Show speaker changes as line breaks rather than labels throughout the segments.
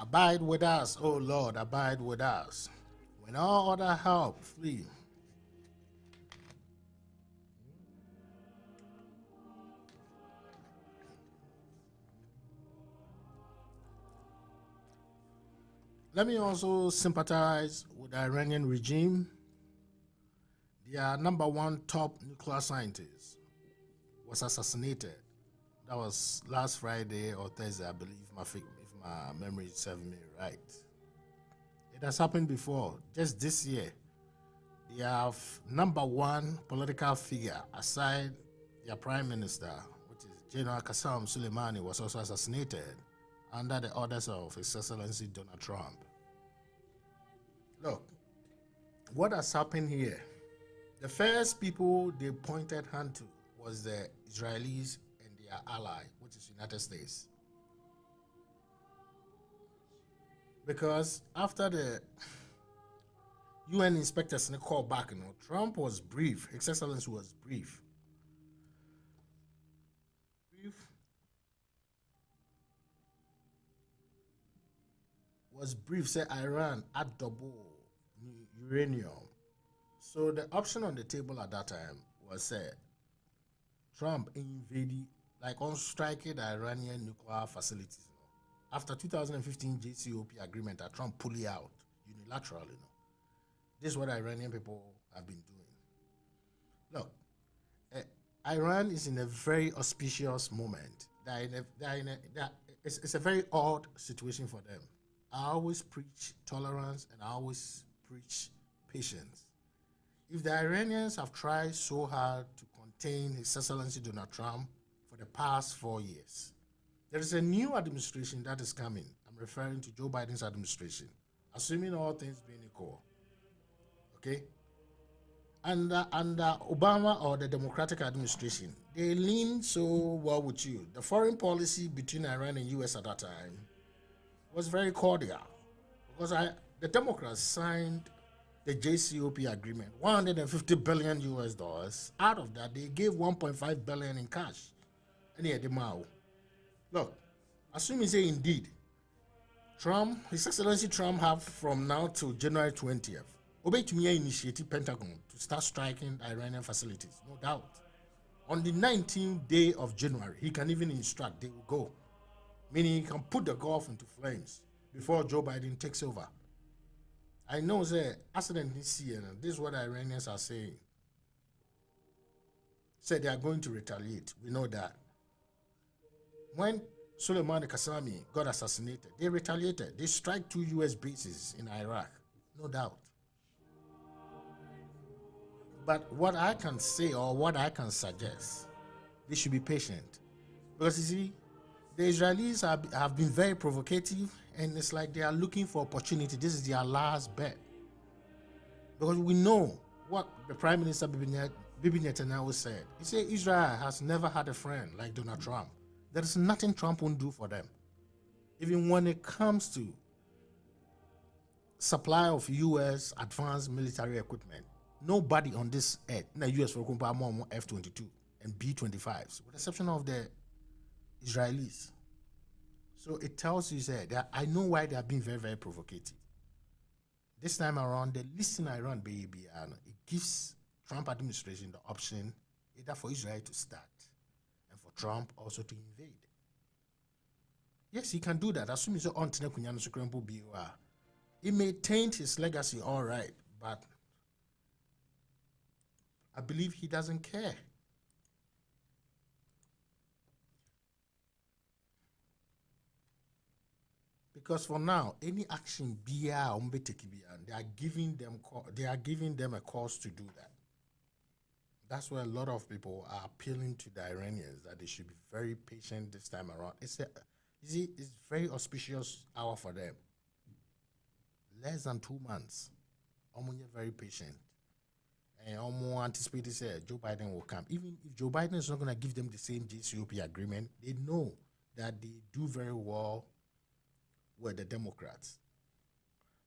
Abide with us, O Lord, abide with us. When all other help flee. Let me also sympathize with the Iranian regime. Their number one top nuclear scientist was assassinated. That was last Friday or Thursday, I believe, if my memory is serving me right. It has happened before. Just this year, they have number one political figure aside their prime minister, which is General Qasem Soleimani, was also assassinated under the orders of His Excellency Donald Trump. Look, what has happened here? The first people they pointed hand to was the Israelis and their ally, which is United States. Because after the UN inspectors called back, Trump was brief. His Excellency was brief. Said Iran at double uranium. So the option on the table at that time was Trump invading, like on striking the Iranian nuclear facilities. After 2015 JCPOA agreement that Trump pulled out unilaterally. This is what Iranian people have been doing. Look, Iran is in a very auspicious moment. It's a very odd situation for them. I always preach tolerance and I always preach patience. If the Iranians have tried so hard to contain His Excellency Donald Trump for the past 4 years, there is a new administration that is coming. I'm referring to Joe Biden's administration, assuming all things being equal. Okay? Under Obama or the Democratic administration, they lean so well with you. The foreign policy between Iran and US at that time was very cordial because the Democrats signed the JCPOA agreement, $150 billion US dollars. Out of that, they gave 1.5 billion in cash. Look, assuming say indeed, His Excellency Trump have from now till January 20th, obey to me initiative Pentagon to start striking Iranian facilities, no doubt. On the 19th day of January, he can even instruct they will go. Meaning he can put the Gulf into flames before Joe Biden takes over. I know the accident this year, this is what the Iranians are saying. Said they are going to retaliate. We know that. When Soleimani Qasemi got assassinated, they retaliated. They strike 2 US bases in Iraq, no doubt. But what I can say or what I can suggest, they should be patient. Because you see, the Israelis have been very provocative, and it's like they are looking for opportunity. This is their last bet. Because we know what the Prime Minister Bibi Netanyahu said. He said Israel has never had a friend like Donald Trump. There is nothing Trump won't do for them. Even when it comes to supply of US advanced military equipment, nobody on this earth, in the US for example, more F-22 and B-25s, with the exception of the Israelis. So it tells you that I know why they are being very, very provocative. This time around, the listen Iran, baby, it gives Trump administration the option either for Israel to start and for Trump also to invade. Yes, he can do that. As soon as he may taint his legacy, all right, but I believe he doesn't care. Because for now, any action they are giving them a cause to do that. That's why a lot of people are appealing to the Iranians that they should be very patient this time around. It's very auspicious hour for them. Less than 2 months. Very patient. And almost anticipated Joe Biden will come. Even if Joe Biden is not going to give them the same JCPOA agreement, they know that they do very well with the Democrats.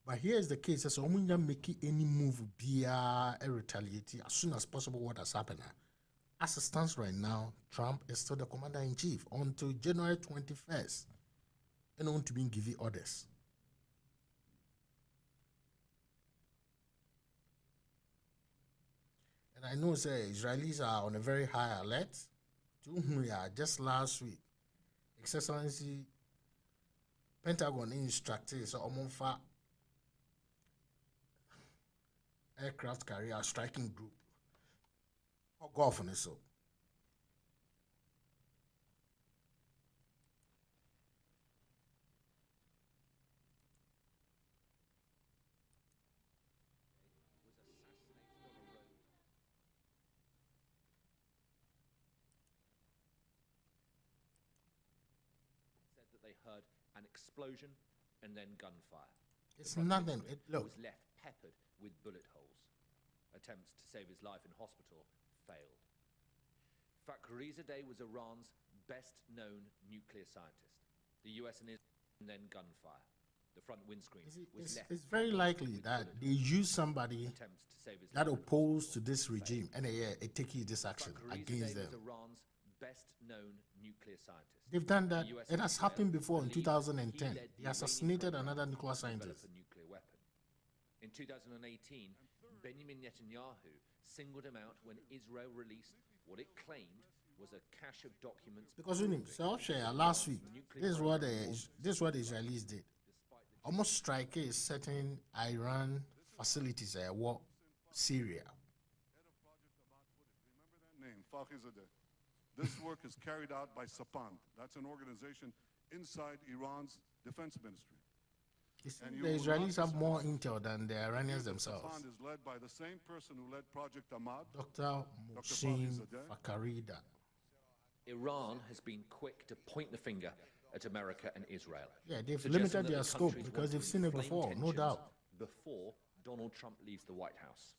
But here's the case: so when you make any move, be a retaliate as soon as possible. What has happened? As it stands right now, Trump is still the commander-in-chief until January 21st, and on to be giving orders. And I know, say, Israelis are on a very high alert. Yeah, just last week, His Excellency Pentagon instructed so Omonfa aircraft carrier striking group. Or go off on it so.
Said that they heard an explosion and then gunfire.
It's nothing. Look,
was left peppered with bullet holes. Attempts to save his life in hospital failed. Fakhrizadeh was Iran's best-known nuclear scientist. The US and then gunfire. The front windscreen was left.
It's very likely that they use somebody that opposed to this regime and they take this action against them.
Was Iran's best-known nuclear scientist.
They've done that. It has happened before in 2010. They assassinated another nuclear scientist.
In 2018, Benjamin Netanyahu singled him out when Israel released what it claimed was a cache of documents.
Because last week, this is what the Israelis did. Almost strike certain Iran facilities war Syria.
Remember that name, Fakhrizadeh. This work is carried out by SAPAN. That's an organization inside Iran's defense ministry.
The Israelis have more intel than the Iranians themselves.
SAPAN is led by the same person who led Project Ahmad,
Dr. Mohsin Fakhrizadeh.
Iran has been quick to point the finger at America and Israel.
Yeah, they've limited their scope because they've seen it before, no doubt.
Before Donald Trump leaves the White House.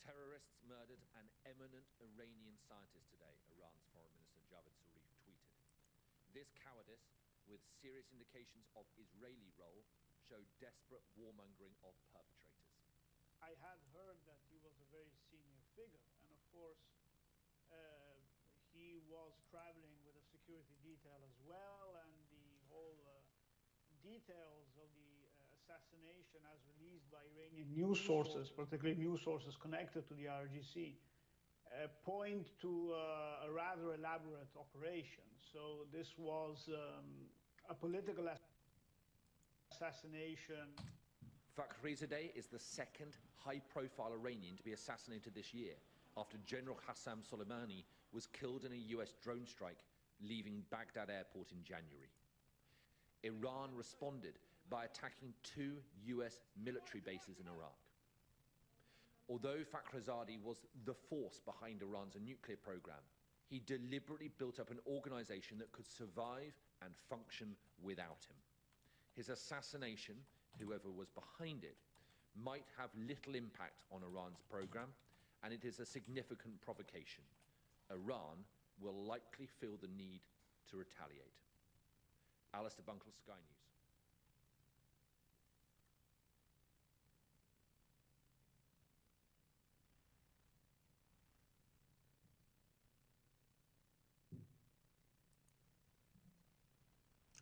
Terrorists murdered an eminent Iranian scientist today, Iran's Foreign Minister Javad Zarif tweeted. This cowardice, with serious indications of Israeli role, showed desperate warmongering of perpetrators.
I had heard that he was a very senior figure, and of course, he was traveling with a security detail as well, and the whole details of the assassination as released by Iranian news sources, particularly news sources connected to the IRGC, point to a rather elaborate operation. So this was a political assassination.
Fakhrizadeh is the second high-profile Iranian to be assassinated this year, after General Qasem Soleimani was killed in a US drone strike leaving Baghdad airport in January. Iran responded by attacking 2 US military bases in Iraq. Although Fakhrizadeh was the force behind Iran's nuclear program, he deliberately built up an organization that could survive and function without him. His assassination, whoever was behind it, might have little impact on Iran's program, and it is a significant provocation. Iran will likely feel the need to retaliate. Alistair Bunkle, Sky News.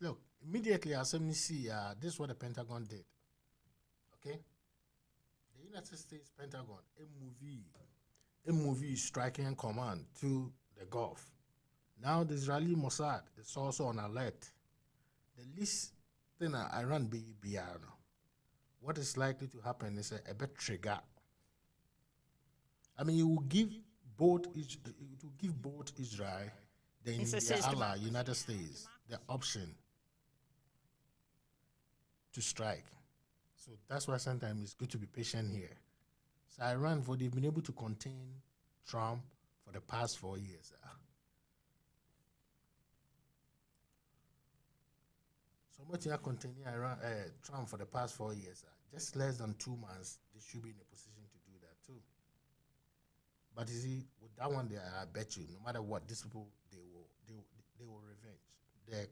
Look, immediately as see, this is what the Pentagon did. Okay? The United States Pentagon, a movie striking command to the Gulf. Now the Israeli Mossad is also on alert. The least thing Iran be what is likely to happen is a bit trigger. I mean, it will give both Israel, the ally, United States, the option to strike. So that's why sometimes it's good to be patient here. So Iran, they've been able to contain Trump for the past 4 years. So much here containing Trump for the past 4 years. Just less than 2 months, they should be in a position to do that too. But you see, with that one there, I bet you, no matter what, these people they will revenge.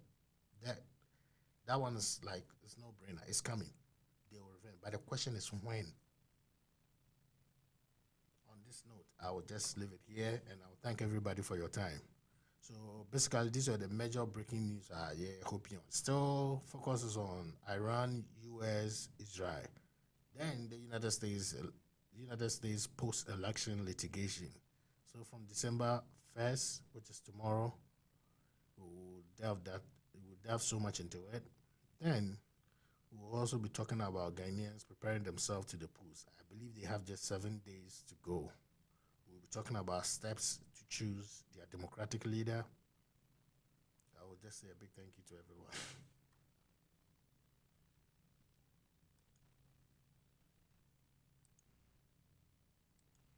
That one is like it's no brainer. It's coming. They will revenge. But the question is when. On this note, I will just leave it here, and I will thank everybody for your time. So basically, these are the major breaking news. Hope you still focuses on Iran, U.S., Israel. Then the United States, United States post-election litigation. So from December 1st, which is tomorrow, we'll delve so much into it. Then we'll also be talking about Ghanaians preparing themselves to the polls. I believe they have just 7 days to go. We'll be talking about steps to choose their democratic leader. I will just say a big thank you to everyone.